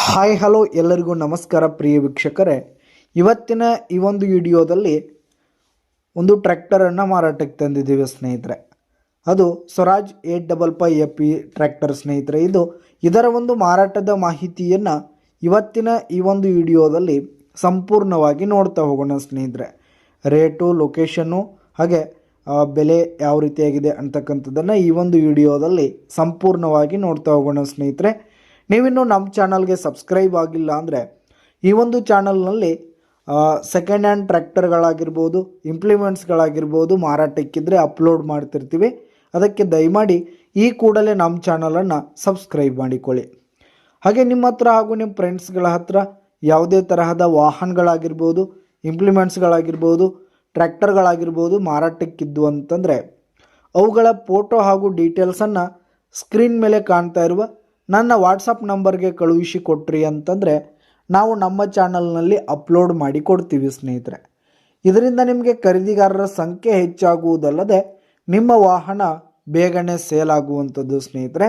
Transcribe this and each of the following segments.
Hi hello ಎಲ್ಲರಿಗೂ ನಮಸ್ಕಾರ ಪ್ರಿಯ ವೀಕ್ಷಕರೇ. ಇವತ್ತಿನ ಈ ಒಂದು ವಿಡಿಯೋದಲ್ಲಿ ಒಂದು ಟ್ರ್ಯಾಕ್ಟರನ್ನು ಮಾರಾಟಕ್ಕೆ ತಂದಿದ್ದೀವಿ ಸ್ನೇಹಿತರೆ. ಅದು ಸ್ವರಾಜ್ 855 FE ಟ್ರ್ಯಾಕ್ಟರ್ ಸ್ನೇಹಿತರೆ. ಇದರ ಒಂದು ಮಾರಾಟದ ಮಾಹಿತಿಯನ್ನು ಇವತ್ತಿನ ಈ ಒಂದು ವಿಡಿಯೋದಲ್ಲಿ ಸಂಪೂರ್ಣವಾಗಿ ನೋಡ್ತಾ ಹೋಗೋಣ ಸ್ನೇಹಿತರೆ. ರೇಟು, ಲೊಕೇಶನ್ನು ಹಾಗೆ ಬೆಲೆ ಯಾವ ರೀತಿಯಾಗಿದೆ ಅಂತಕ್ಕಂಥದ್ದನ್ನು ಈ ಒಂದು ವಿಡಿಯೋದಲ್ಲಿ ಸಂಪೂರ್ಣವಾಗಿ ನೋಡ್ತಾ ಹೋಗೋಣ ಸ್ನೇಹಿತರೆ. ನೀವಿನ್ನೂ ನಮ್ಮ ಚಾನಲ್ಗೆ ಸಬ್ಸ್ಕ್ರೈಬ್ ಆಗಿಲ್ಲ ಅಂದರೆ ಈ ಒಂದು ಚಾನಲ್ನಲ್ಲಿ ಸೆಕೆಂಡ್ ಹ್ಯಾಂಡ್ ಟ್ರ್ಯಾಕ್ಟರ್ಗಳಾಗಿರ್ಬೋದು, ಇಂಪ್ಲಿಮೆಂಟ್ಸ್ಗಳಾಗಿರ್ಬೋದು ಮಾರಾಟಕ್ಕಿದ್ರೆ ಅಪ್ಲೋಡ್ ಮಾಡ್ತಿರ್ತೀವಿ. ಅದಕ್ಕೆ ದಯಮಾಡಿ ಈ ಕೂಡಲೇ ನಮ್ಮ ಚಾನಲನ್ನು ಸಬ್ಸ್ಕ್ರೈಬ್ ಮಾಡಿಕೊಳ್ಳಿ. ಹಾಗೆ ನಿಮ್ಮ ಹತ್ರ ಹಾಗೂ ನಿಮ್ಮ ಫ್ರೆಂಡ್ಸ್ಗಳ ಹತ್ರ ಯಾವುದೇ ತರಹದ ವಾಹನಗಳಾಗಿರ್ಬೋದು, ಇಂಪ್ಲಿಮೆಂಟ್ಸ್ಗಳಾಗಿರ್ಬೋದು, ಟ್ರ್ಯಾಕ್ಟರ್ಗಳಾಗಿರ್ಬೋದು ಮಾರಾಟಕ್ಕಿದ್ದು ಅಂತಂದರೆ ಅವುಗಳ ಫೋಟೋ ಹಾಗೂ ಡೀಟೇಲ್ಸನ್ನು ಸ್ಕ್ರೀನ್ ಮೇಲೆ ಕಾಣ್ತಾ ಇರುವ ನನ್ನ ವಾಟ್ಸಪ್ ನಂಬರ್ಗೆ ಕಳುಹಿಸಿ ಕೊಟ್ರಿ ಅಂತಂದರೆ ನಾವು ನಮ್ಮ ಚಾನಲ್ನಲ್ಲಿ ಅಪ್ಲೋಡ್ ಮಾಡಿ ಕೊಡ್ತೀವಿ ಸ್ನೇಹಿತರೆ. ಇದರಿಂದ ನಿಮಗೆ ಖರೀದಿಗಾರರ ಸಂಖ್ಯೆ ಹೆಚ್ಚಾಗುವುದಲ್ಲದೆ ನಿಮ್ಮ ವಾಹನ ಬೇಗನೆ ಸೇಲ್ ಆಗುವಂಥದ್ದು ಸ್ನೇಹಿತರೆ.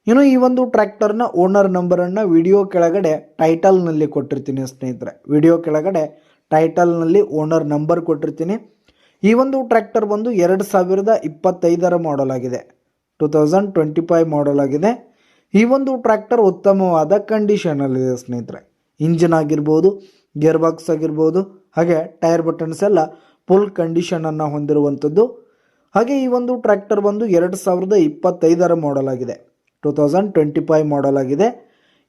ಇನ್ನು ಈ ಒಂದು ಟ್ರ್ಯಾಕ್ಟರ್ನ ಓನರ್ ನಂಬರನ್ನು ವಿಡಿಯೋ ಕೆಳಗಡೆ ಟೈಟಲ್ನಲ್ಲಿ ಕೊಟ್ಟಿರ್ತೀನಿ ಸ್ನೇಹಿತರೆ. ವಿಡಿಯೋ ಕೆಳಗಡೆ ಟೈಟಲ್ನಲ್ಲಿ ಓನರ್ ನಂಬರ್ ಕೊಟ್ಟಿರ್ತೀನಿ. ಈ ಒಂದು ಟ್ರ್ಯಾಕ್ಟರ್ ಬಂದು 2025 ಮಾಡೆಲ್ ಆಗಿದೆ, 2025 ಮಾಡೆಲ್ ಆಗಿದೆ. ಈ ಒಂದು ಟ್ರ್ಯಾಕ್ಟರ್ ಉತ್ತಮವಾದ ಕಂಡೀಷನಲ್ಲಿದೆ ಸ್ನೇಹಿತರೆ. ಇಂಜಿನ್ ಆಗಿರ್ಬೋದು, ಗೇರ್ ಬಾಕ್ಸ್ ಆಗಿರ್ಬೋದು, ಹಾಗೆ ಟೈರ್ ಬಟನ್ಸ್ ಎಲ್ಲ ಫುಲ್ ಕಂಡೀಷನನ್ನು ಹೊಂದಿರುವಂಥದ್ದು. ಹಾಗೆ ಈ ಒಂದು ಟ್ರ್ಯಾಕ್ಟರ್ ಬಂದು 2025 ಮಾಡೆಲ್ ಆಗಿದೆ, 2025 ಮಾಡೆಲ್ ಆಗಿದೆ.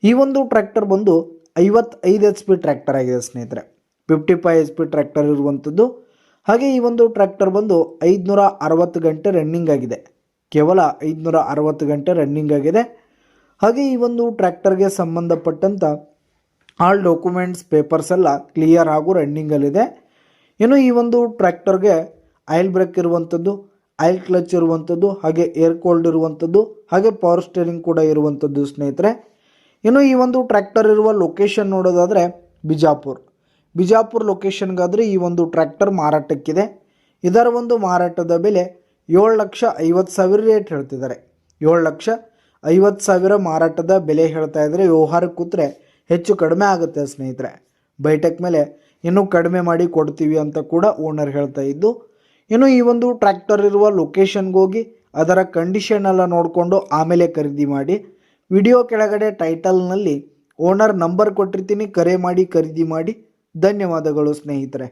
ಈ ಒಂದು ಟ್ರ್ಯಾಕ್ಟರ್ ಬಂದು 55 HP ಟ್ರ್ಯಾಕ್ಟರ್ ಆಗಿದೆ ಸ್ನೇಹಿತರೆ, 55 HP ಟ್ರ್ಯಾಕ್ಟರ್ ಇರುವಂಥದ್ದು. ಹಾಗೆ ಈ ಒಂದು ಟ್ರ್ಯಾಕ್ಟರ್ ಬಂದು 560 ಗಂಟೆ ರನ್ನಿಂಗ್ ಆಗಿದೆ, ಕೇವಲ 560 ಗಂಟೆ ರನ್ನಿಂಗ್ ಆಗಿದೆ. ಹಾಗೆ ಈ ಒಂದು ಟ್ರ್ಯಾಕ್ಟರ್ಗೆ ಸಂಬಂಧಪಟ್ಟಂಥ ಆಲ್ ಡಾಕ್ಯುಮೆಂಟ್ಸ್ ಪೇಪರ್ಸ್ ಎಲ್ಲ ಕ್ಲಿಯರ್ ಹಾಗೂ ರನ್ನಿಂಗಲ್ಲಿದೆ. ಇನ್ನು ಈ ಒಂದು ಟ್ರ್ಯಾಕ್ಟರ್ಗೆ ಆಯಿಲ್ ಬ್ರೇಕ್ ಇರುವಂಥದ್ದು, ಆಯಿಲ್ ಕ್ಲಚ್ ಇರುವಂಥದ್ದು, ಹಾಗೆ ಏರ್ ಕೋಲ್ಡ್ ಇರುವಂಥದ್ದು, ಹಾಗೆ ಪವರ್ ಸ್ಟೇರಿಂಗ್ ಕೂಡ ಇರುವಂಥದ್ದು ಸ್ನೇಹಿತರೆ. ಇನ್ನು ಈ ಒಂದು ಟ್ರ್ಯಾಕ್ಟರ್ ಇರುವ ಲೊಕೇಶನ್ ನೋಡೋದಾದರೆ ಬಿಜಾಪುರ ಲೊಕೇಶನ್ಗಾದರೆ ಈ ಒಂದು ಟ್ರ್ಯಾಕ್ಟರ್ ಮಾರಾಟಕ್ಕಿದೆ. ಇದರ ಒಂದು ಮಾರಾಟದ ಬೆಲೆ 7,50,000 ರೇಟ್ ಹೇಳ್ತಿದ್ದಾರೆ. 7,50,000 ಮಾರಾಟದ ಬೆಲೆ ಹೇಳ್ತಾ ಇದ್ದಾರೆ. ವ್ಯವಹಾರಕ್ಕೆ ಕೂತ್ರೆ ಹೆಚ್ಚು ಕಡಿಮೆ ಆಗುತ್ತೆ ಸ್ನೇಹಿತರೆ. ಬೈಟೆಕ್ ಮೇಲೆ ಇನ್ನೂ ಕಡಿಮೆ ಮಾಡಿ ಕೊಡ್ತೀವಿ ಅಂತ ಕೂಡ ಓನರ್ ಹೇಳ್ತಾ ಇದ್ದು. ಇನ್ನು ಈ ಒಂದು ಟ್ರ್ಯಾಕ್ಟರ್ ಇರುವ ಲೊಕೇಶನ್ಗೆ ಹೋಗಿ ಅದರ ಕಂಡೀಷನ್ ಎಲ್ಲ ನೋಡಿಕೊಂಡು ಆಮೇಲೆ ಖರೀದಿ ಮಾಡಿ. ವಿಡಿಯೋ ಕೆಳಗಡೆ ಟೈಟಲ್ನಲ್ಲಿ ಓನರ್ ನಂಬರ್ ಕೊಟ್ಟಿರ್ತೀನಿ, ಕರೆ ಮಾಡಿ ಖರೀದಿ ಮಾಡಿ. ಧನ್ಯವಾದಗಳು ಸ್ನೇಹಿತರೆ.